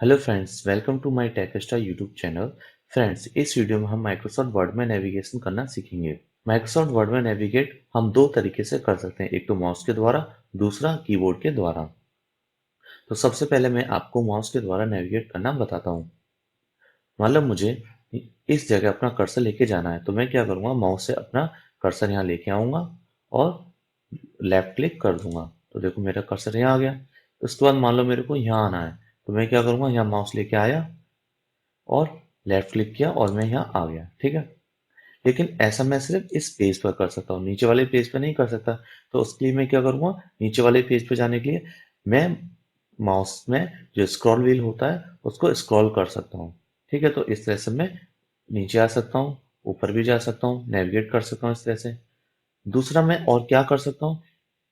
Hello friends, welcome to my टेकस्टा YouTube channel. Friends, इस video में हम माइक्रोसॉफ्ट वर्ड में नेविगेशन करना सीखेंगे। माइक्रोसॉफ्ट वर्ड में नेविगेट हम दो तरीके से कर सकते हैं, एक तो माउस के द्वारा, दूसरा कीबोर्ड के द्वारा। तो सबसे पहले मैं आपको माउस के द्वारा नेविगेट करना बताता हूँ। मतलब मुझे इस जगह अपना कर्सर लेके जाना है, तो मैं क्या करूँगा, माउस से अपना कर्सर यहाँ लेके आऊँगा और लेफ्ट क्लिक कर दूंगा। तो देखो मेरा कर्सर यहाँ आ गया। उसके बाद मान लो मेरे को यहाँ आना है, तो मैं क्या करूँगा, यहाँ माउस लेके आया और लेफ्ट क्लिक किया और मैं यहाँ आ गया। ठीक है। लेकिन ऐसा मैं सिर्फ इस पेज पर कर सकता हूँ, नीचे वाले पेज पर नहीं कर सकता। तो उसके लिए मैं क्या करूँगा, नीचे वाले पेज पर जाने के लिए मैं माउस में जो स्क्रॉल व्हील होता है उसको स्क्रॉल कर सकता हूँ। ठीक है। तो इस तरह से मैं नीचे आ सकता हूँ, ऊपर भी जा सकता हूँ, नेविगेट कर सकता हूँ इस तरह से। दूसरा मैं और क्या कर सकता हूँ,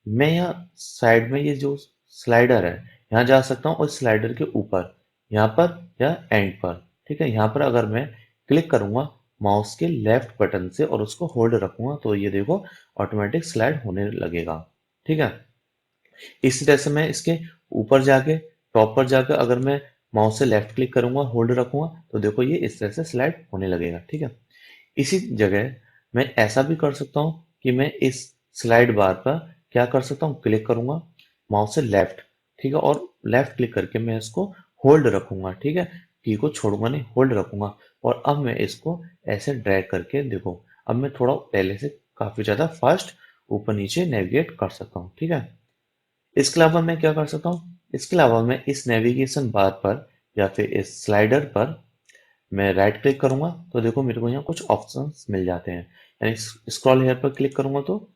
मैं यहाँ साइड में ये जो स्लाइडर है, यहाँ जा सकता हूँ और स्लाइडर के ऊपर, यहाँ पर या एंड पर। ठीक है। यहाँ पर अगर मैं क्लिक करूंगा माउस के लेफ्ट बटन से और उसको होल्ड रखूंगा, तो ये देखो ऑटोमेटिक स्लाइड होने लगेगा। ठीक है। इसी तरह से मैं इसके ऊपर जाके, टॉप पर जाकर अगर मैं माउस से लेफ्ट क्लिक करूंगा, होल्ड रखूंगा, तो देखो ये इस तरह से स्लाइड होने लगेगा। ठीक है। इसी जगह मैं ऐसा भी कर सकता हूँ कि मैं इस स्लाइड बार पर क्या कर सकता हूँ, क्लिक करूंगा माउस से लेफ्ट। ठीक है। और लेफ्ट क्लिक करके मैं इसको होल्ड रखूंगा। ठीक है। की को छोड़ूंगा नहीं, होल्ड रखूंगा। और अब मैं इसको ऐसे ड्रैग करके देखो, अब मैं थोड़ा पहले से काफी ज्यादा फास्ट ऊपर नीचे नेविगेट कर सकता हूँ। ठीक है। इसके अलावा मैं क्या कर सकता हूँ, इसके अलावा मैं इस नेविगेशन बार पर या फिर इस स्लाइडर पर मैं राइट क्लिक करूंगा, तो देखो मेरे को यहाँ कुछ ऑप्शंस मिल जाते हैं। यानी स्क्रॉल हेयर पर क्लिक करूंगा तो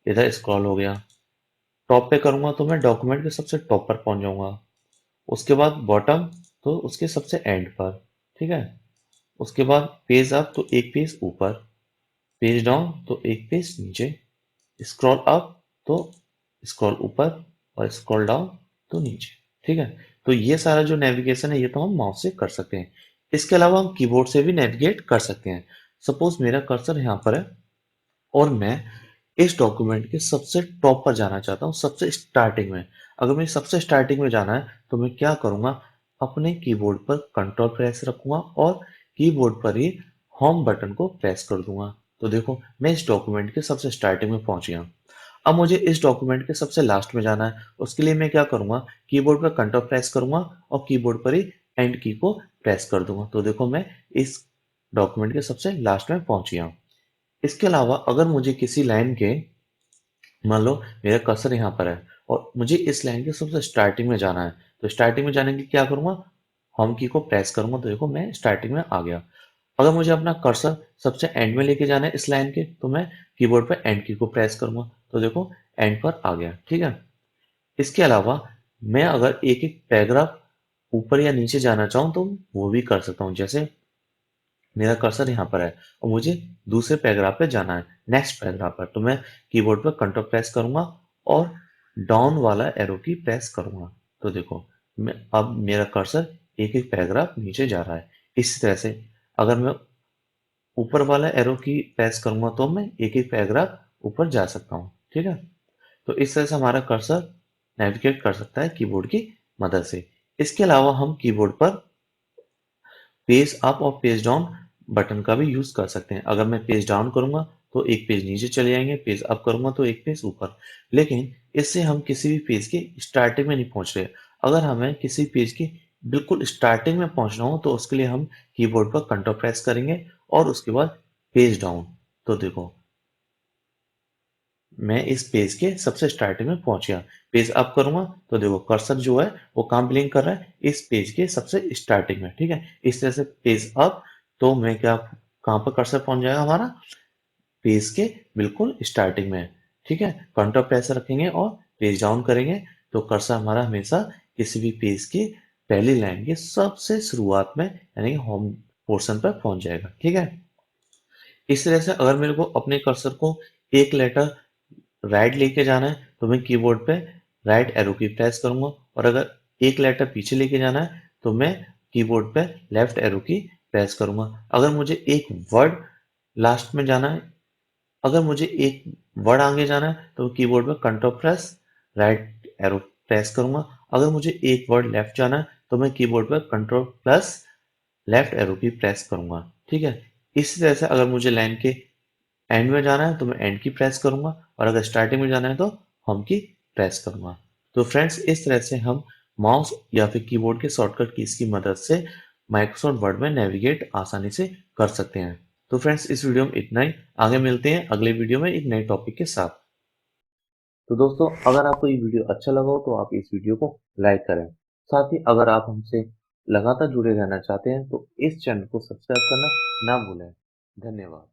इधर स्क्रॉल हो गया। टॉप पे करूंगा तो मैं डॉक्यूमेंट के सबसे टॉप पर पहुंच जाऊंगा। उसके बाद बॉटम, तो उसके सबसे एंड पर। ठीक है। उसके बाद पेज अप तो एक पेज ऊपर, पेज डाउन तो एक पेज नीचे, स्क्रॉल अप तो स्क्रॉल ऊपर, और स्क्रॉल डाउन तो नीचे। ठीक है। तो ये सारा जो नेविगेशन है ये तो हम माउस से कर सकते हैं। इसके अलावा हम कीबोर्ड से भी नेविगेट कर सकते हैं। सपोज मेरा कर्सर यहाँ पर है और मैं इस डॉक्यूमेंट के सबसे टॉप पर जाना चाहता हूँ, सबसे स्टार्टिंग में। अगर मुझे सबसे स्टार्टिंग में जाना है तो मैं क्या करूंगा, अपने कीबोर्ड पर कंट्रोल प्रेस रखूंगा और कीबोर्ड पर ही होम बटन को प्रेस कर दूंगा। तो देखो मैं इस डॉक्यूमेंट के सबसे स्टार्टिंग में पहुंच गया। अब मुझे इस डॉक्यूमेंट के सबसे लास्ट में जाना है, उसके लिए मैं क्या करूंगा, कीबोर्ड पर कंट्रोल प्रेस करूंगा और कीबोर्ड पर ही एंड की को प्रेस कर दूंगा। तो देखो मैं इस डॉक्यूमेंट के सबसे लास्ट में पहुंच गया। इसके अलावा अगर मुझे किसी लाइन के, मान लो मेरा कर्सर यहाँ पर है और मुझे इस लाइन के सबसे स्टार्टिंग में जाना है, तो स्टार्टिंग में जाने के लिए क्या करूंगा, होम की को प्रेस करूंगा, तो देखो मैं स्टार्टिंग में आ गया। अगर मुझे अपना कर्सर सबसे एंड में लेके जाना है इस लाइन के, तो मैं कीबोर्ड पर एंड की को प्रेस करूंगा, तो देखो एंड पर आ गया। ठीक है। इसके अलावा मैं अगर एक एक पैराग्राफ ऊपर या नीचे जाना चाहूँ तो वो भी कर सकता हूँ। जैसे मेरा कर्सर यहाँ पर है और मुझे दूसरे पैराग्राफ पे जाना है, नेक्स्ट पैराग्राफ पर, तो मैं कीबोर्ड पर कंट्रोल प्रेस करूंगा और डाउन वाला एरो की प्रेस करूंगा। तो देखो मैं अब मेरा कर्सर एक एक पैराग्राफ नीचे जा रहा है। इसी तरह से अगर मैं ऊपर वाला एरो की प्रेस करूंगा तो मैं एक एक पैराग्राफ ऊपर जा सकता हूँ। ठीक है। तो इस तरह से हमारा कर्सर नेविगेट कर सकता है कीबोर्ड की मदद से। इसके अलावा हम कीबोर्ड पर पेज अप और पेज डाउन बटन का भी यूज कर सकते हैं। अगर मैं पेज डाउन करूंगा तो एक पेज नीचे चले जाएंगे, पेज अप करूंगा तो एक पेज ऊपर। लेकिन इससे हम किसी भी पेज की स्टार्टिंग में नहीं पहुंच रहे। अगर हमें किसी पेज की बिल्कुल स्टार्टिंग में पहुंचना हो तो उसके लिए हम कीबोर्ड पर कंट्रोल प्रेस करेंगे और उसके बाद पेज डाउन। तो देखो मैं इस पेज के सबसे स्टार्टिंग में पहुंच गया। पेज अप करूंगा तो देखो कर्सर जो है वो कहाँ ब्लिंक कर रहा है, इस पेज के सबसे स्टार्टिंग में। ठीक है। इस तरह से पेज अप, तो मैं क्या, कहाँ पर कर्सर पहुंच जाएगा हमारा, पेज के बिल्कुल स्टार्टिंग में। ठीक है। कंट्रोल प्रेस रखेंगे और पेज डाउन करेंगे तो कर्सर हमारा हमेशा किसी भी पेज की पहली लाइन के सबसे शुरुआत में यानी कि होम पोर्शन पर पहुंच जाएगा। ठीक है। इस तरह से अगर मेरे को अपने कर्सर को एक लेटर राइट लेके जाना है तो मैं कीबोर्ड पे राइट एरो की प्रेस करूंगा, और अगर एक लेटर पीछे लेके जाना है तो मैं कीबोर्ड पे लेफ्ट एरो की प्रेस करूंगा। अगर मुझे एक वर्ड लास्ट में जाना है, अगर मुझे एक वर्ड आगे जाना है तो कीबोर्ड पे control press right arrow press करूंगा। अगर मुझे एक वर्ड लेफ्ट जाना है तो मैं कीबोर्ड पर कंट्रोल प्लस लेफ्ट एरो की प्रेस करूंगा। ठीक है, इसी तरह से अगर मुझे लाइन के एंड में जाना है तो मैं एंड की प्रेस करूंगा, और अगर स्टार्टिंग में जाना है तो होम की प्रेस करूंगा। तो फ्रेंड्स, इस तरह से हम माउस या फिर कीबोर्ड के शॉर्टकट कीज की मदद से माइक्रोसॉफ्ट वर्ड में नेविगेट आसानी से कर सकते हैं। तो फ्रेंड्स, इस वीडियो में इतना ही। आगे मिलते हैं अगले वीडियो में एक नए टॉपिक के साथ। तो दोस्तों, अगर आपको ये वीडियो अच्छा लगा हो तो आप इस वीडियो को लाइक करें। साथ ही अगर आप हमसे लगातार जुड़े रहना चाहते हैं तो इस चैनल को सब्सक्राइब करना ना भूलें। धन्यवाद।